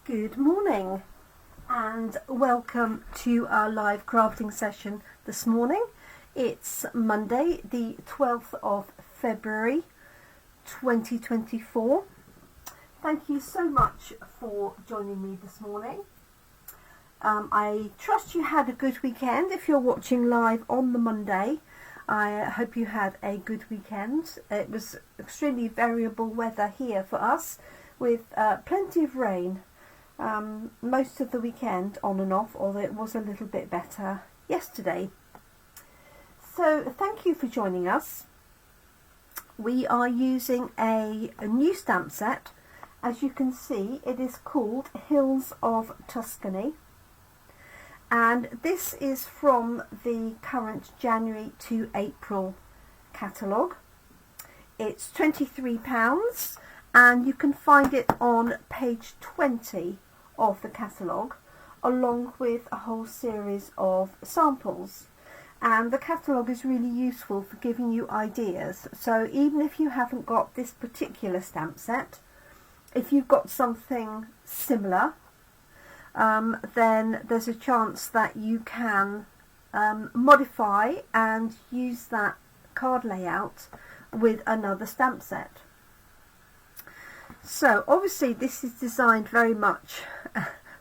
Good morning and welcome to our live crafting session this morning. It's Monday the 12th of February 2024. Thank you so much for joining me this morning. I trust you had a good weekend. If you're watching live on the Monday, I hope you had a good weekend. It was extremely variable weather here for us with plenty of rain. Most of the weekend on and off, although it was a little bit better yesterday. So thank you for joining us. We are using a new stamp set. As you can see, it is called Hills of Tuscany, and this is from the current January to April catalogue. It's £23 and you can find it on page 20 of the catalogue, along with a whole series of samples. And the catalogue is really useful for giving you ideas. So even if you haven't got this particular stamp set, if you've got something similar, then there's a chance that you can modify and use that card layout with another stamp set. So obviously this is designed very much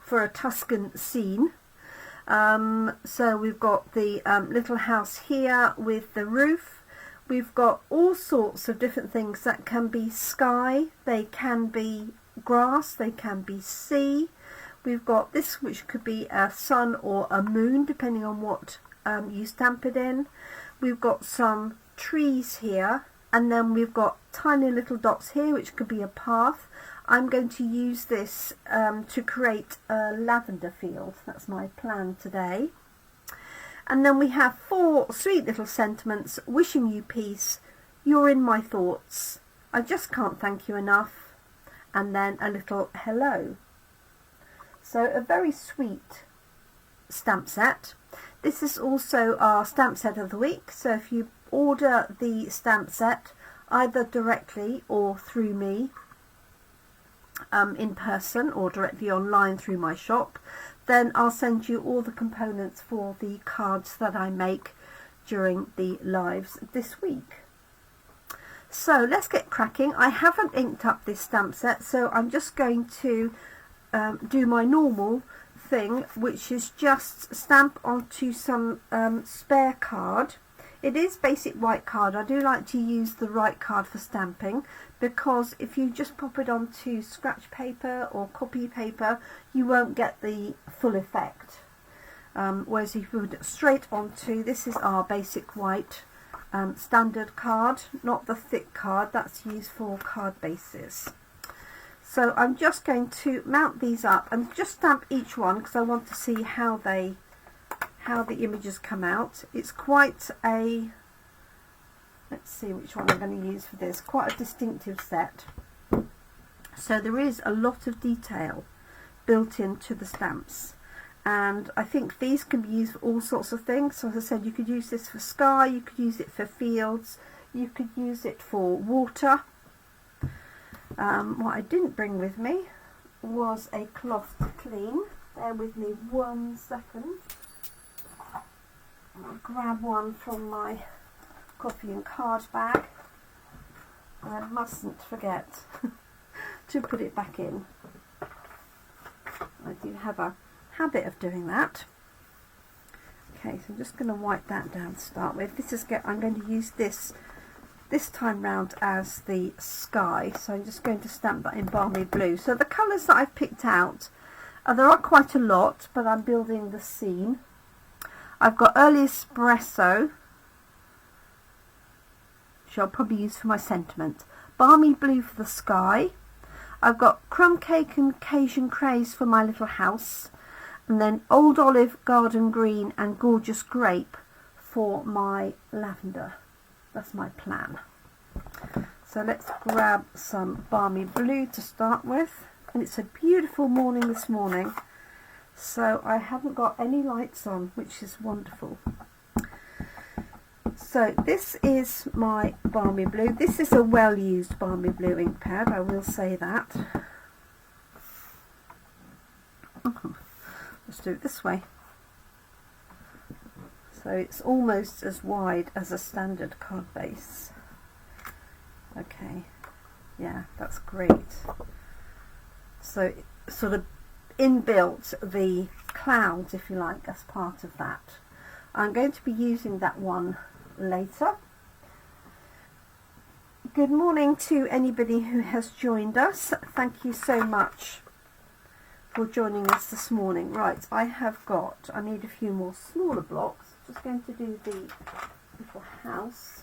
for a Tuscan scene. So we've got the little house here with the roof. We've got all sorts of different things that can be sky, they can be grass, they can be sea. We've got this which could be a sun or a moon depending on what you stamp it in. We've got some trees here. And then we've got tiny little dots here, which could be a path. I'm going to use this to create a lavender field. That's my plan today. And then we have 4 sweet little sentiments: wishing you peace, you're in my thoughts, I just can't thank you enough, and then a little hello. So a very sweet stamp set. This is also our stamp set of the week. So if you order the stamp set either directly or through me in person, or directly online through my shop, then I'll send you all the components for the cards that I make during the lives this week. So let's get cracking. I haven't inked up this stamp set, so I'm just going to do my normal thing, which is just stamp onto some spare card. It is basic white card. I do like to use the white card for stamping, because if you just pop it onto scratch paper or copy paper, you won't get the full effect. Whereas if you put it straight onto, this is our basic white standard card, not the thick card that's used for card bases. So I'm just going to mount these up and just stamp each one, because I want to see how the images come out. It's quite a, let's see which one I'm going to use for this, quite a distinctive set. So there is a lot of detail built into the stamps, and I think these can be used for all sorts of things. So as I said, you could use this for sky, you could use it for fields, you could use it for water. What I didn't bring with me was a cloth to clean. Bear with me 1 second. I'll grab one from my coffee and card bag. I mustn't forget to put it back in. I do have a habit of doing that. Okay, so I'm just going to wipe that down to start with. I'm going to use this time round as the sky, so I'm just going to stamp that in balmy blue. So the colours that I've picked out, there are quite a lot, but I'm building the scene. I've got early espresso, which I'll probably use for my sentiment. Balmy blue for the sky. I've got crumb cake and Cajun craze for my little house. And then old olive, garden green and gorgeous grape for my lavender. That's my plan. So let's grab some balmy blue to start with. And it's a beautiful morning this morning. So I haven't got any lights on, which is wonderful. So this is my balmy blue. This is a well used balmy blue ink pad, I will say that. Let's do it this way. So it's almost as wide as a standard card base. Okay, yeah, that's great. So sort of inbuilt the clouds, if you like, as part of that. I'm going to be using that one later. Good morning to anybody who has joined us. Thank you so much for joining us this morning. Right, I need a few more smaller blocks. Just going to do the little house.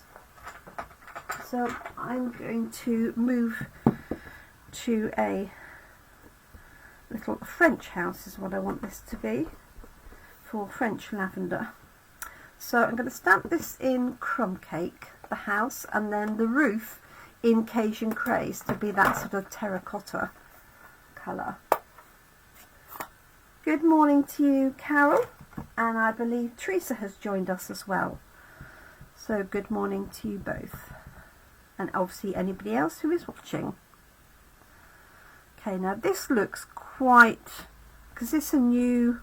So I'm going to move to a little French house is what I want this to be, for French lavender. So I'm going to stamp this in crumb cake, the house, and then the roof in Cajun Craze to be that sort of terracotta colour. Good morning to you, Carol, and I believe Teresa has joined us as well. So good morning to you both, and obviously anybody else who is watching. Okay, now this looks quite, because it's a new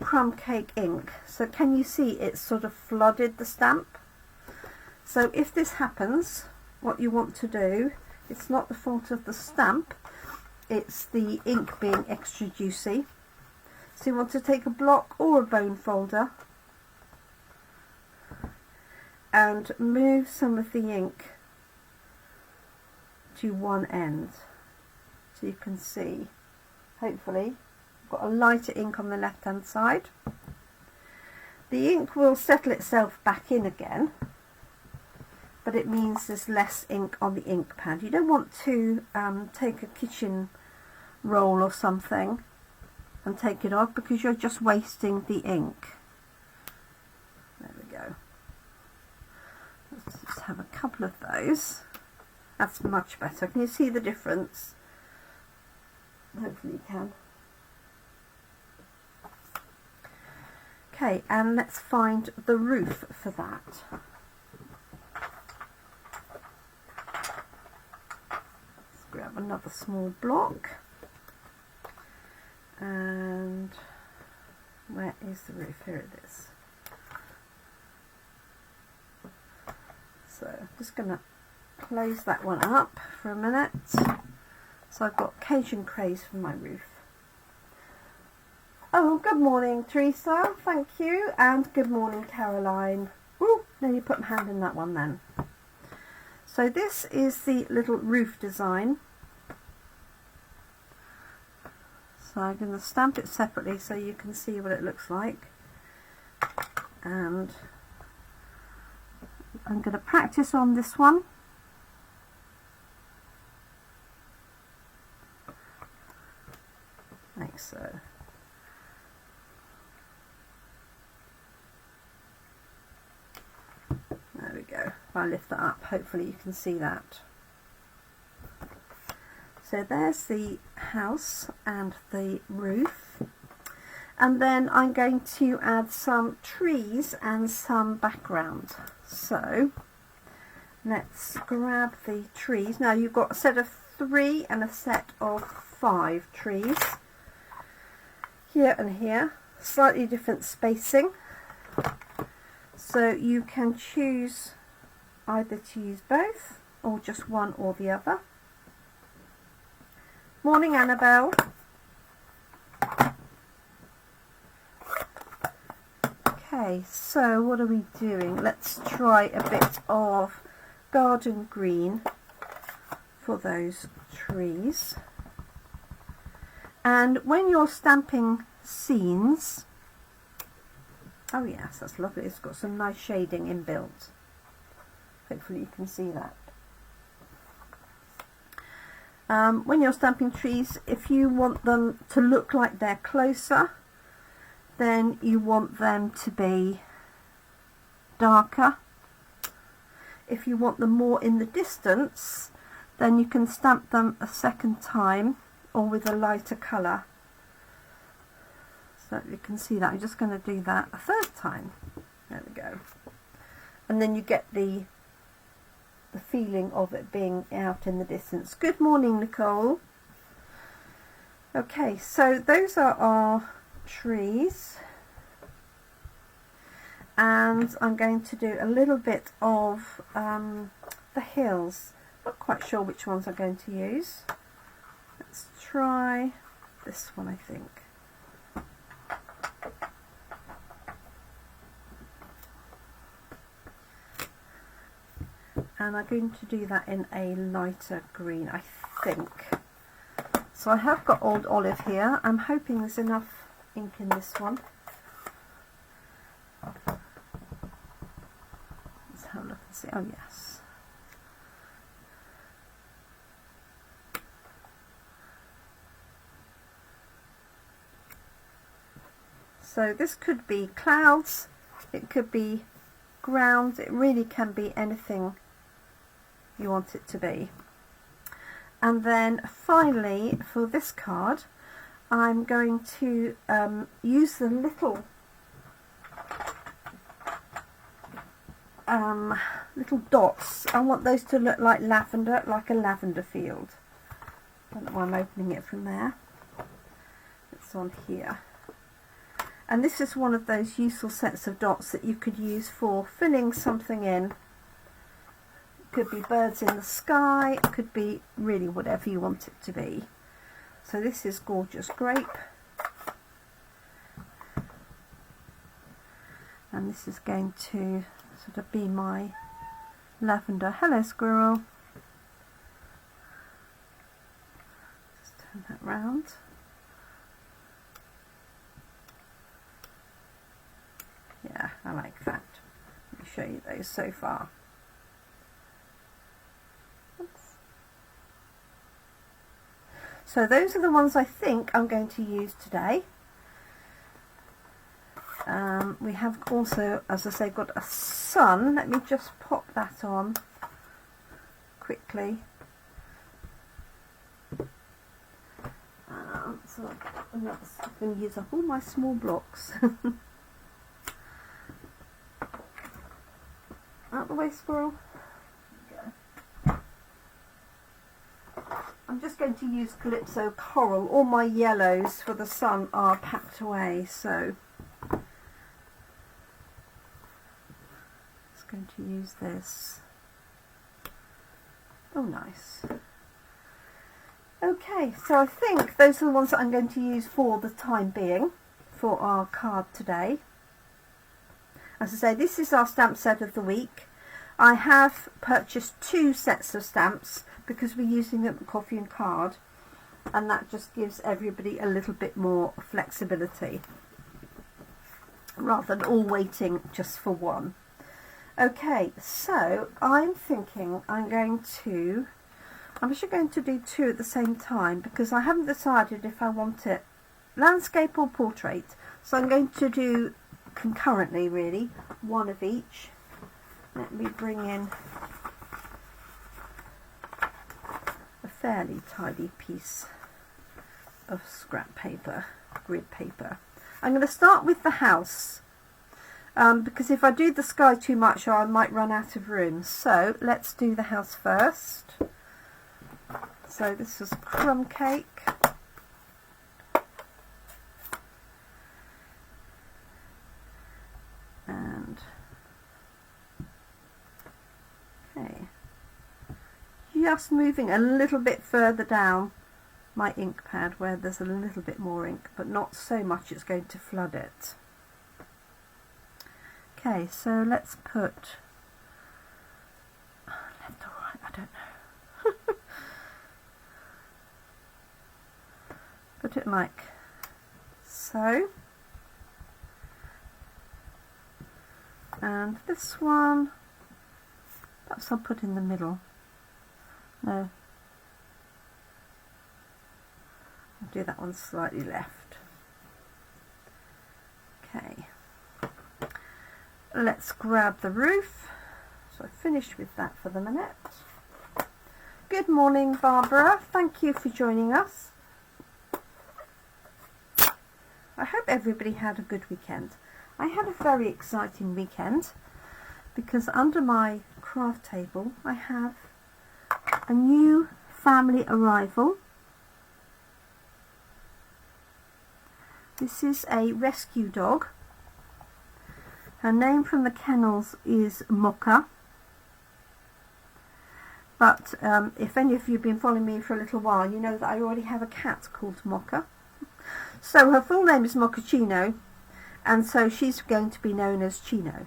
crumb cake ink, so can you see it's sort of flooded the stamp? So if this happens, what you want to do, it's not the fault of the stamp, it's the ink being extra juicy. So you want to take a block or a bone folder and move some of the ink to one end, so you can see, hopefully, I've got a lighter ink on the left hand side. The ink will settle itself back in again, but it means there's less ink on the ink pad. You don't want to take a kitchen roll or something and take it off, because you're just wasting the ink. There we go. Let's just have a couple of those. That's much better. Can you see the difference? Hopefully you can. Okay, and let's find the roof for that. Let's grab another small block. And where is the roof? Here it is. So I'm just going to close that one up for a minute. So I've got Cajun Craze for my roof. Oh, good morning, Teresa. Thank you. And good morning, Caroline. Ooh, nearly put my hand in that one then. So this is the little roof design. So I'm going to stamp it separately so you can see what it looks like. And I'm going to practice on this one. Like so. There we go. If I lift that up, hopefully you can see that. So there's the house and the roof. And then I'm going to add some trees and some background. So let's grab the trees. Now you've got a set of 3 and a set of 5 trees. Here and here, slightly different spacing. So you can choose either to use both or just one or the other. Morning, Annabelle. Okay, so what are we doing? Let's try a bit of garden green for those trees. And when you're stamping scenes, oh yes, that's lovely. It's got some nice shading inbuilt. Hopefully you can see that. When you're stamping trees, if you want them to look like they're closer, then you want them to be darker. If you want them more in the distance, then you can stamp them a second time or with a lighter colour. So you can see that. I'm just going to do that a third time. There we go. And then you get the feeling of it being out in the distance. Good morning, Nicole. Okay, so those are our trees, and I'm going to do a little bit of the hills. Not quite sure which ones I'm going to use. Let's try this one, I think. And I'm going to do that in a lighter green, I think. So I have got Old Olive here. I'm hoping there's enough ink in this one. Let's have a look and see. Oh yes. So this could be clouds, it could be ground, it really can be anything you want it to be. And then finally for this card I'm going to use the little dots. I want those to look like lavender, like a lavender field. I don't know why I'm opening it from there. It's on here. And this is one of those useful sets of dots that you could use for filling something in. Could be birds in the sky, it could be really whatever you want it to be. So this is Gorgeous Grape, and this is going to sort of be my lavender. Hello squirrel. Just turn that round. Yeah, I like that. Let me show you those so far. So those are the ones I think I'm going to use today. We have also, as I say, got a sun. Let me just pop that on quickly. So I'm going to use up all my small blocks. Out the way, squirrel. I'm just going to use Calypso Coral. All my yellows for the sun are packed away, so just going to use this. Oh, nice. Okay, so I think those are the ones that I'm going to use for the time being for our card today. As I say, this is our stamp set of the week. I have purchased 2 sets of stamps because we're using them at Coffee and Card, and that just gives everybody a little bit more flexibility rather than all waiting just for one. Okay, so I'm thinking I'm actually going to do 2 at the same time because I haven't decided if I want it landscape or portrait, so I'm going to do concurrently, really, 1 of each. Let me bring in a fairly tidy piece of scrap paper, grid paper. I'm going to start with the house because if I do the sky too much I might run out of room. So let's do the house first. So this is crumb cake. And okay, just moving a little bit further down my ink pad where there's a little bit more ink, but not so much it's going to flood it. Okay, so let's put left or right, I don't know. Put it like so. And this one, perhaps I'll put in the middle. No, I'll do that one slightly left. Okay, let's grab the roof. So I finished with that for the minute. Good morning, Barbara. Thank you for joining us. I hope everybody had a good weekend. I had a very exciting weekend because under my craft table I have a new family arrival. This is a rescue dog. Her name from the kennels is Mocha. But if any of you have been following me for a little while, you know that I already have a cat called Mocha. So her full name is Mochaccino, and so she's going to be known as Chino.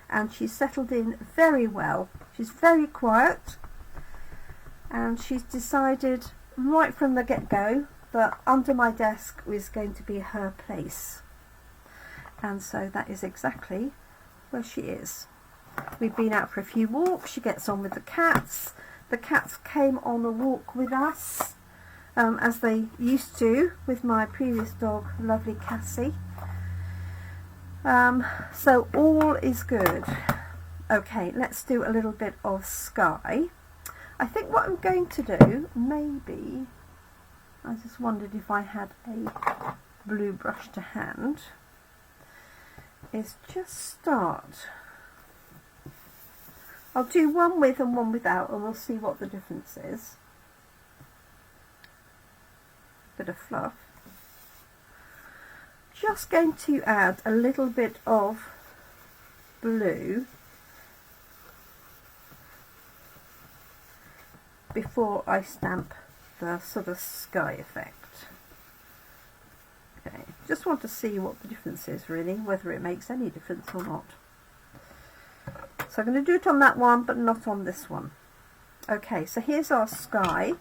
And she's settled in very well. She's very quiet, and she's decided right from the get-go that under my desk is going to be her place. And so that is exactly where she is. We've been out for a few walks. She gets on with the cats. The cats came on a walk with us, as they used to with my previous dog, lovely Cassie. So all is good. Okay, let's do a little bit of sky. I think what I'm going to do, maybe, I just wondered if I had a blue brush to hand, is just start. I'll do one with and one without, and we'll see what the difference is. Bit of fluff. Just going to add a little bit of blue before I stamp the sort of sky effect. Okay, just want to see what the difference is really, whether it makes any difference or not. So I'm going to do it on that one, but not on this one. Okay, so here's our sky.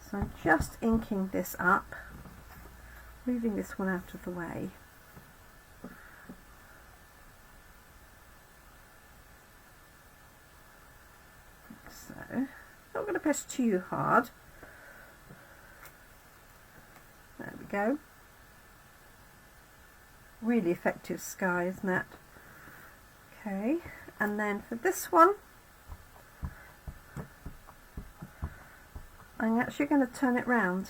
So I'm just inking this up, moving this one out of the way. So, not going to press too hard. There we go. Really effective sky, isn't it? Okay, and then for this one, I'm actually going to turn it round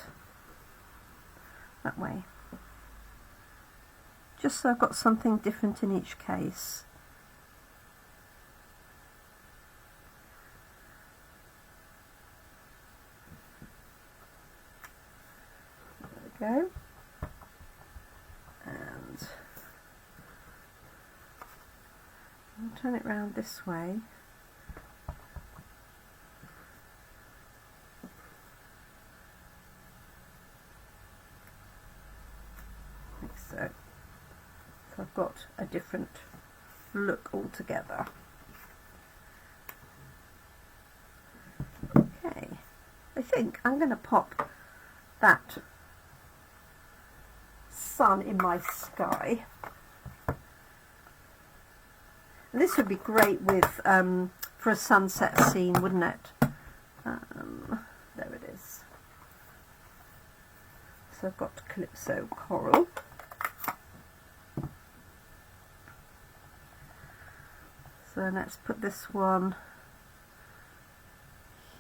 that way, just so I've got something different in each case. There we go. And I'll turn it round this way. Like so. So I've got a different look altogether. Okay, I think I'm going to pop that sun in my sky. And this would be great with for a sunset scene, wouldn't it? There it is. So I've got Calypso Coral. So let's put this one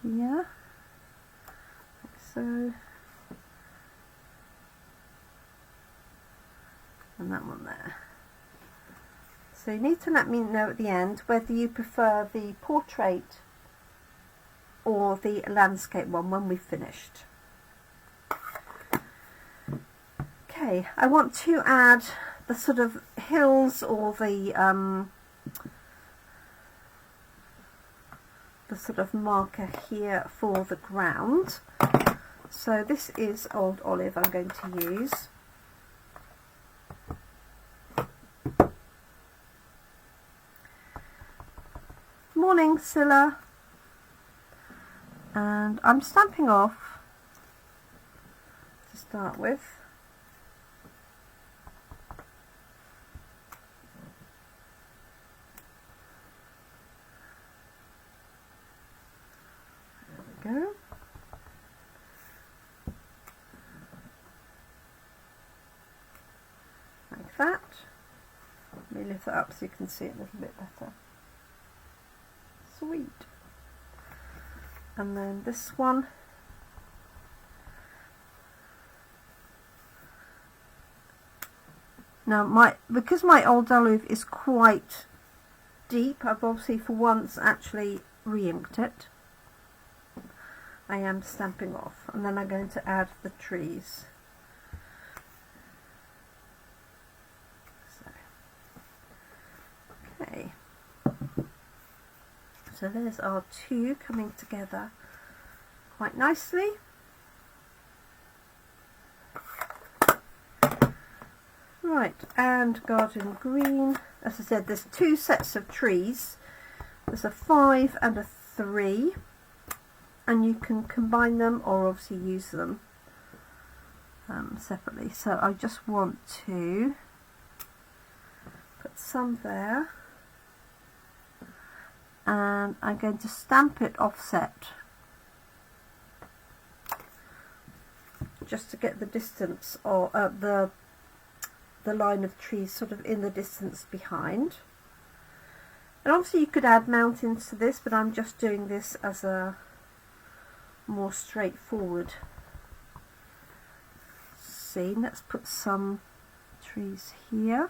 here, like so. And that one there. So you need to let me know at the end whether you prefer the portrait or the landscape one when we've finished. Okay, I want to add the sort of hills or the sort of marker here for the ground. So this is Old Olive I'm going to use. Morning, Scylla. And I'm stamping off to start with. There we go. Like that. Let me lift that up so you can see it a little bit better. Sweet. And then this one, now because my Old Olive is quite deep, I've obviously for once actually re-inked it. I am stamping off, and then I'm going to add the trees. So, okay, so there's our two coming together quite nicely. Right, and garden green. As I said, there's two sets of trees. There's a 5 and a 3, and you can combine them or obviously use them separately. So I just want to put some there, and I'm going to stamp it offset just to get the distance, or the line of trees sort of in the distance behind. And obviously you could add mountains to this, but I'm just doing this as a more straightforward scene. Let's put some trees here,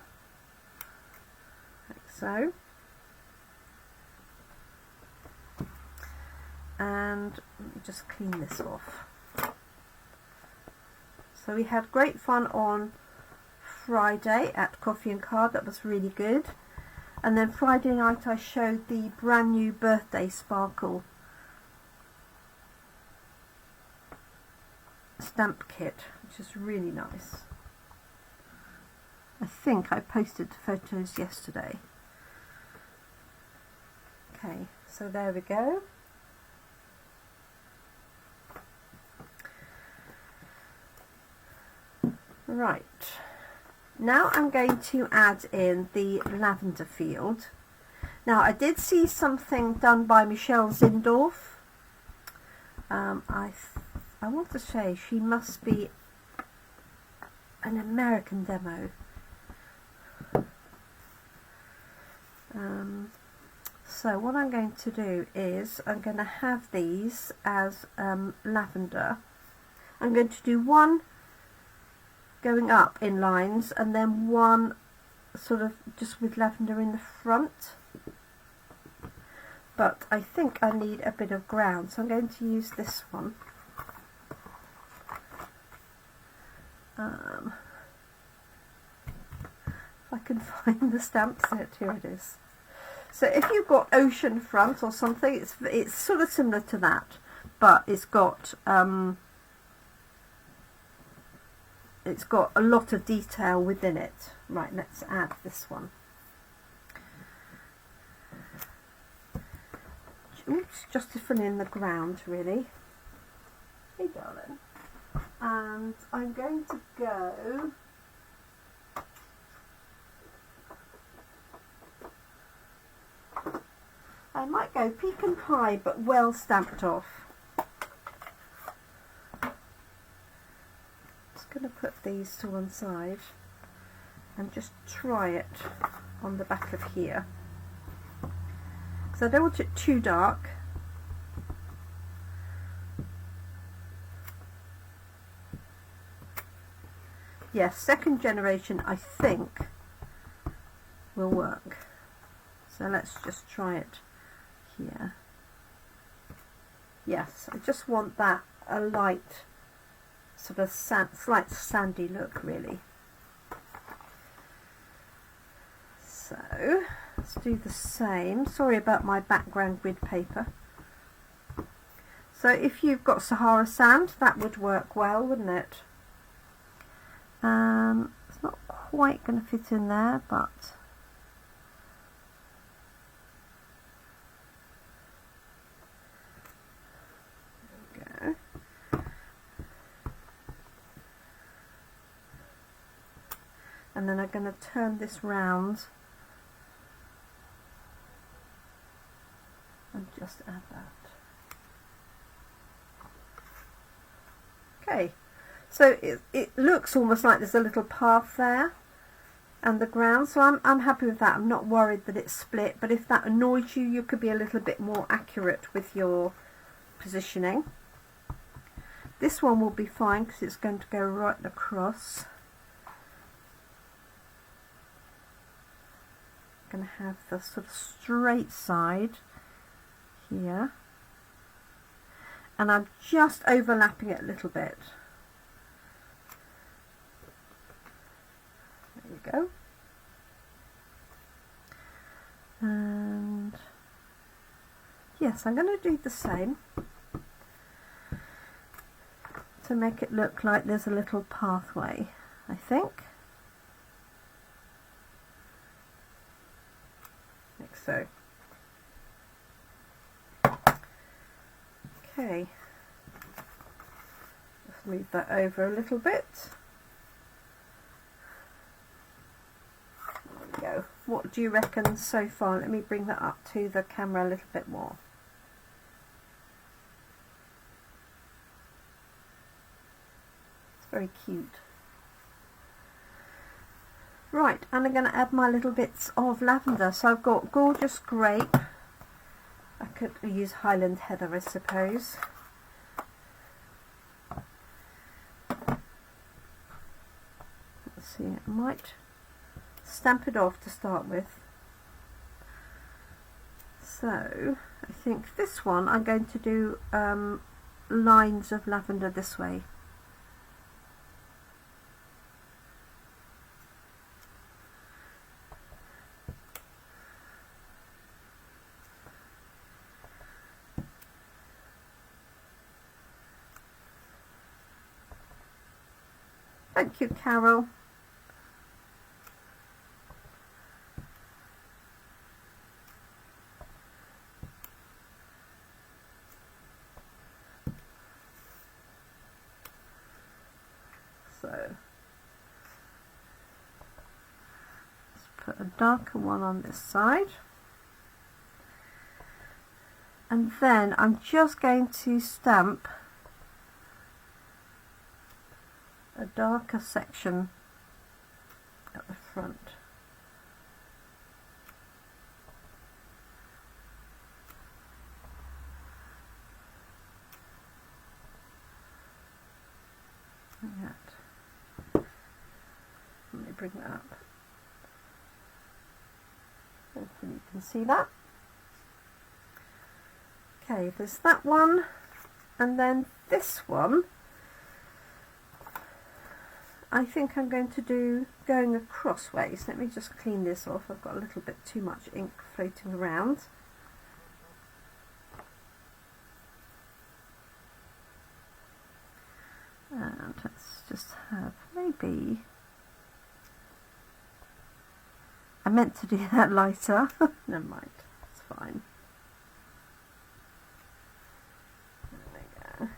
like so. And let me just clean this off. So we had great fun on Friday at Coffee and Card. That was really good. And then Friday night I showed the brand new birthday sparkle stamp kit, which is really nice. I think I posted the photos yesterday. Okay, so there we go. Right. Now I'm going to add in the lavender field. Now I did see something done by Michelle Zindorf. I want to say she must be an American demo. So what I'm going to do is I'm going to have these as lavender. I'm going to do one going up in lines and then one sort of just with lavender in the front, but I think I need a bit of ground, so I'm going to use this one. If I can find the stamp set, here it is. So if you've got ocean front or something, it's sort of similar to that, but it's got a lot of detail within it. Right, let's add this one. Oops, just to fill in the ground, really. Hey, darling. And I'm going to go I might go pecan pie, but well stamped off. Going to put these to one side and just try it on the back of here, because I don't want it too dark. Yes, second generation I think will work, so let's just try it here. Yes, I just want that a light sort of slight sandy look, really. So let's do the same. Sorry about my background grid paper. So if you've got Sahara sand, that would work well, wouldn't it? It's not quite going to fit in there, but there we go. And then I'm going to turn this round and just add that. Okay, so it looks almost like there's a little path there and the ground, so I'm happy with that. I'm not worried that it's split, but if that annoys you, you could be a little bit more accurate with your positioning. This one will be fine because it's going to go right across. Going to have the sort of straight side here, and I'm just overlapping it a little bit. There you go. And yes, I'm going to do the same to make it look like there's a little pathway, I think. Like so. Okay, just move that over a little bit. There we go. What do you reckon so far? Let me bring that up to the camera a little bit more. It's very cute. Right, and I'm going to add my little bits of lavender. So I've got Gorgeous Grape. I could use Highland Heather, I suppose. Let's see, I might stamp it off to start with. So I think this one I'm going to do lines of lavender this way. Thank you, Carol. So let's put a darker one on this side. And then I'm just going to stamp a darker section at the front. Like that. Let me bring that up. Hopefully you can see that. Okay, there's that one, and then this one I think I'm going to do going across ways. Let me just clean this off. I've got a little bit too much ink floating around. And let's just have maybe... I meant to do that lighter. Never mind, it's fine. There we go.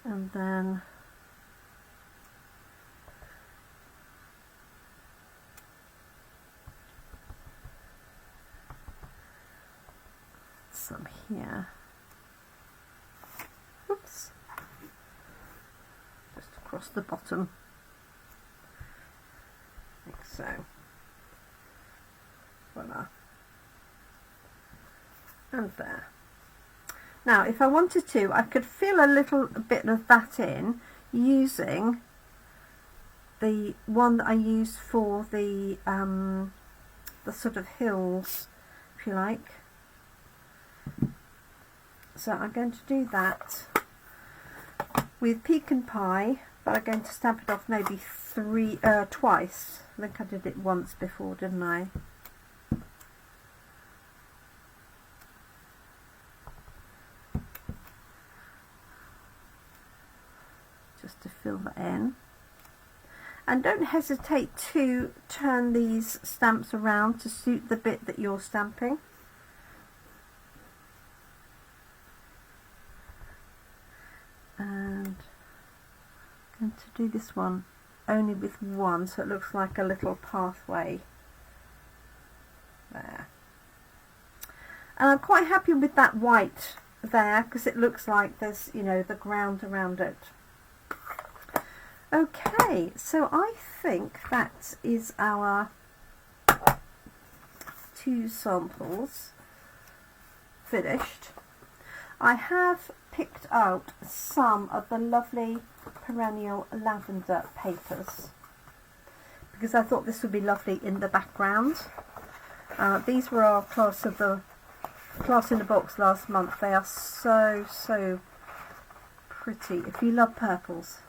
And then some here. Oops. Just across the bottom. Like so. Voila. And there. Now, if I wanted to, I could fill a little bit of that in using the one that I used for the sort of hills, if you like. So I'm going to do that with Pecan Pie, but I'm going to stamp it off maybe twice. I think I did it once before, didn't I? Just to fill that in. And don't hesitate to turn these stamps around to suit the bit that you're stamping. And I'm going to do this one only with one, so it looks like a little pathway there. And I'm quite happy with that white there because it looks like there's, you know, the ground around it. Okay, so I think that is our 2 samples finished. I have picked out some of the lovely perennial lavender papers because I thought this would be lovely in the background. These were our class in the box last month. They are so pretty. If you love purples,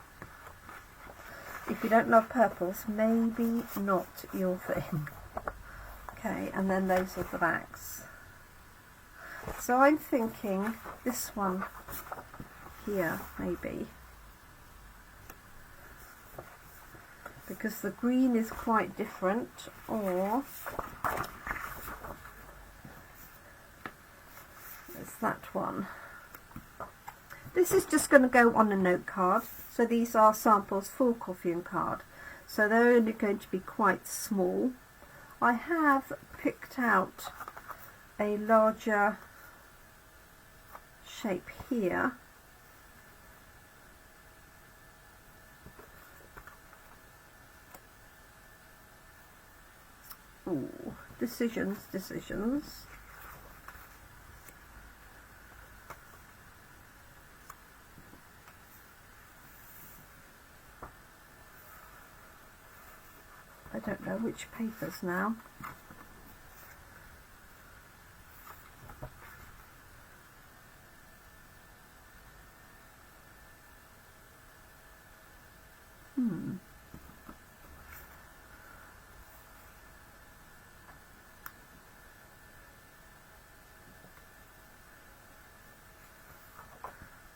if you don't love purples, maybe not your thing. Okay, and then those are the backs. So I'm thinking this one here, maybe, because the green is quite different, or it's that one. This is just going to go on a note card. So these are samples for coffee and card. So they're only going to be quite small. I have picked out a larger shape here. Ooh, decisions. I don't know which papers now.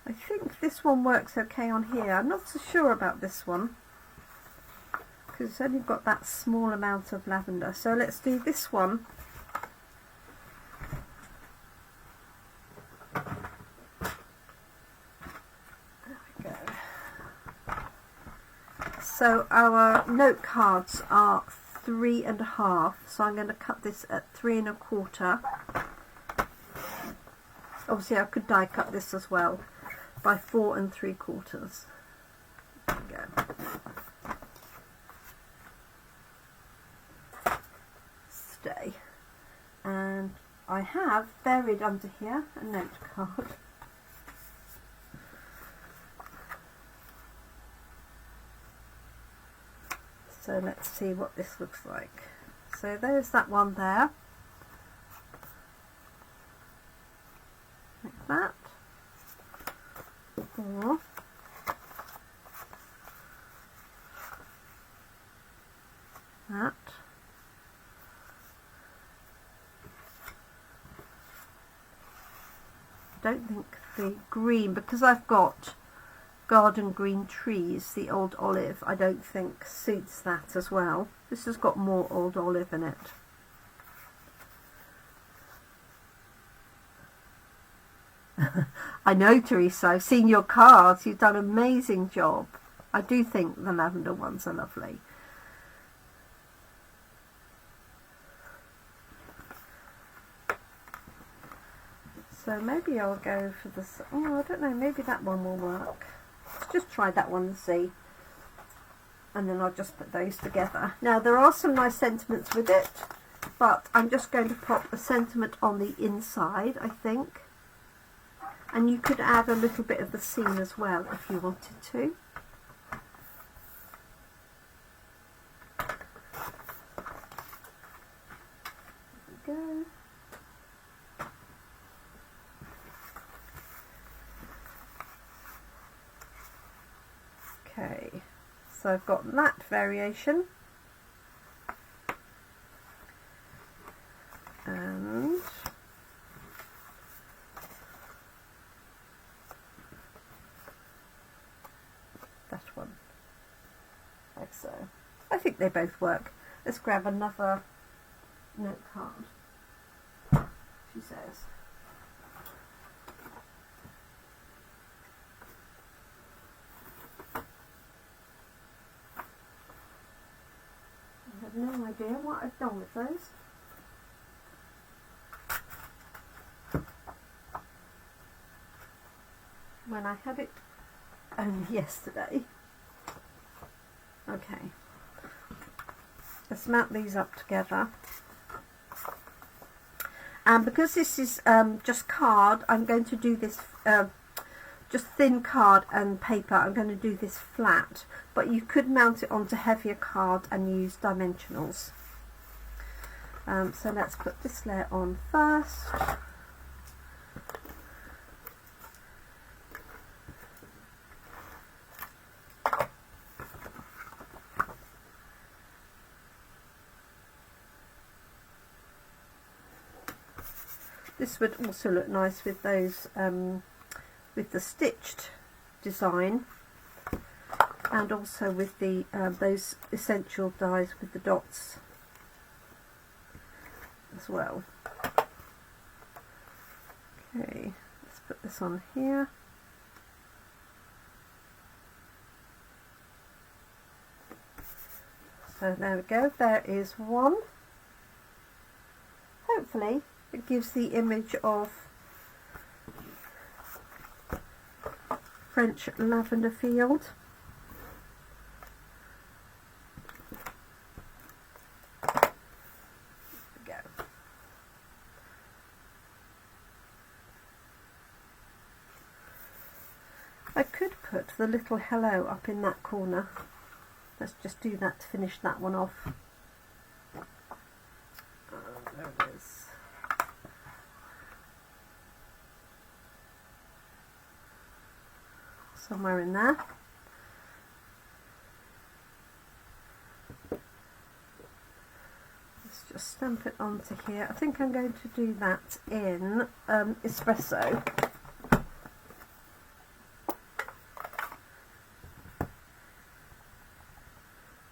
I think this one works okay on here. I'm not so sure about this one because it's only got that small amount of lavender. So let's do this one. There we go. So our note cards are 3.5. So I'm going to cut this at 3.25. Obviously I could die cut this as well by 4.75. There we go. Stay. And I have buried under here a note card. So let's see what this looks like. So there's that one there. Like that. Or that. I don't think the green, because I've got garden green trees, the old olive, I don't think suits that as well. This has got more old olive in it. I know, Teresa, I've seen your cards. You've done an amazing job. I do think the lavender ones are lovely. So maybe I'll go for this. Oh, I don't know, maybe that one will work. Let's just try that one and see. And then I'll just put those together. Now there are some nice sentiments with it, but I'm just going to pop a sentiment on the inside, I think. And you could add a little bit of the seam as well if you wanted to. There we go. Okay, so I've got that variation. And that one, like so. I think they both work. Let's grab another note card, she says. I have no idea what I've done with those. When I had it only yesterday. Okay, let's mount these up together. And because this is just card, I'm going to do this just thin card and paper. I'm going to do this flat, but you could mount it onto heavier card and use dimensionals. So let's put this layer on first. This would also look nice with those, with the stitched design, and also with the those essential dies with the dots as well. Okay, let's put this on here. So there we go. There is one. Hopefully it gives the image of French lavender field. There we go. I could put the little hello up in that corner. Let's just do that to finish that one off. There it is. Somewhere in there. Let's just stamp it onto here. I think I'm going to do that in espresso.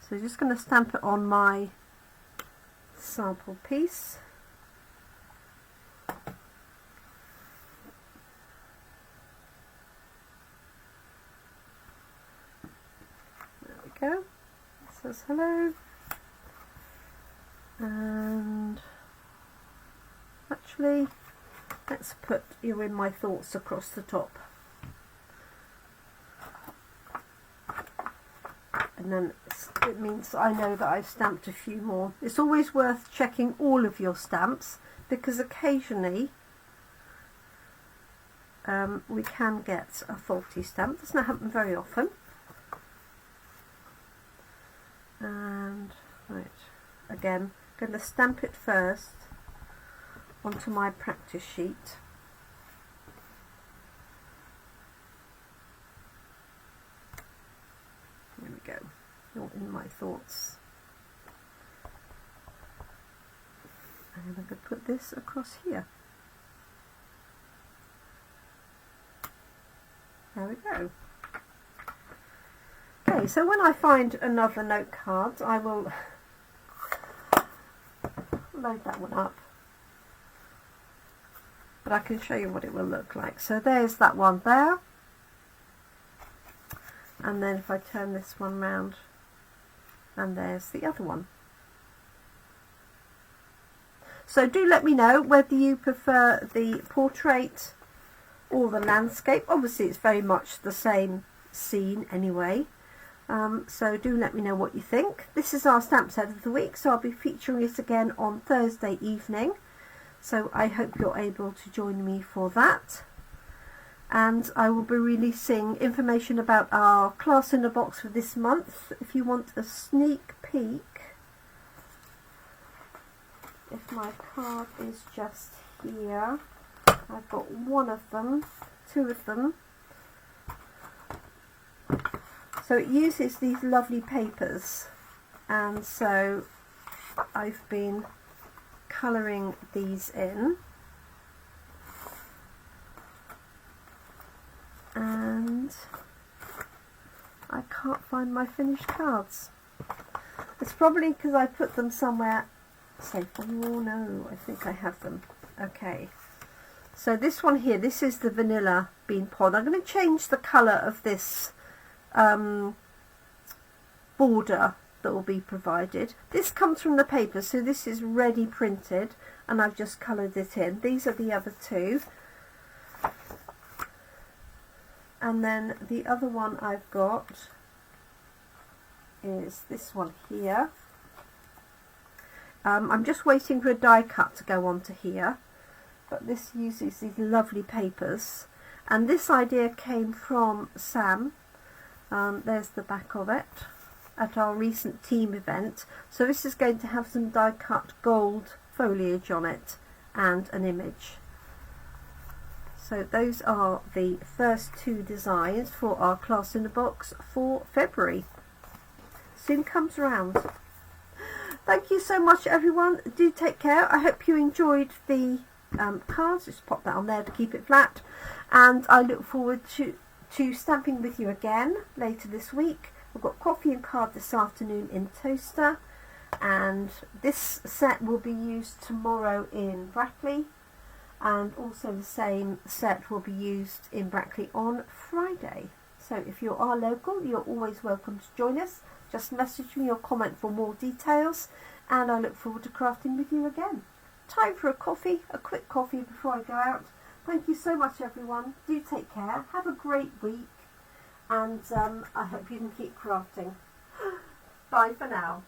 So just going to stamp it on my sample piece. Go. It says hello, and actually let's put "You're in my thoughts" across the top, and then it means I know that I've stamped a few more. It's always worth checking all of your stamps, because occasionally we can get a faulty stamp. Doesn't happen very often. And right, again, I'm going to stamp it first onto my practice sheet. There we go. You're in my thoughts. And I'm going to put this across here. There we go. Okay, so when I find another note card, I will load that one up. But I can show you what it will look like. So there's that one there. And then if I turn this one round, and there's the other one. So do let me know whether you prefer the portrait or the landscape. Obviously it's very much the same scene anyway. So do let me know what you think. This is our stamp set of the week, so I'll be featuring it again on Thursday evening. So I hope you're able to join me for that. And I will be releasing information about our class in a box for this month. If you want a sneak peek, if my card is just here, I've got one of them, two of them. So it uses these lovely papers, and so I've been colouring these in, and I can't find my finished cards. It's probably because I put them somewhere safe. Oh no, I think I have them. Okay, so this one here, this is the vanilla bean pod. I'm going to change the colour of this border that will be provided. This comes from the paper, so this is ready printed, and I've just coloured it in. These are the other two, and then the other one I've got is this one here. I'm just waiting for a die cut to go onto here, but this uses these lovely papers, and this idea came from Sam. There's the back of it, at our recent team event. So this is going to have some die cut gold foliage on it and an image. So those are the first two designs for our class in the box for February. Soon comes round. Thank you so much, everyone. Do take care. I hope you enjoyed the cards. Just pop that on there to keep it flat, and I look forward to stamping with you again later this week. We've got coffee and card this afternoon in Toaster, and this set will be used tomorrow in Brackley, and also the same set will be used in Brackley on Friday. So if you are local, you're always welcome to join us. Just message me or comment for more details, and I look forward to crafting with you again. Time for a coffee, a quick coffee before I go out. Thank you so much, everyone. Do take care. Have a great week, and I hope you can keep crafting. Bye for now.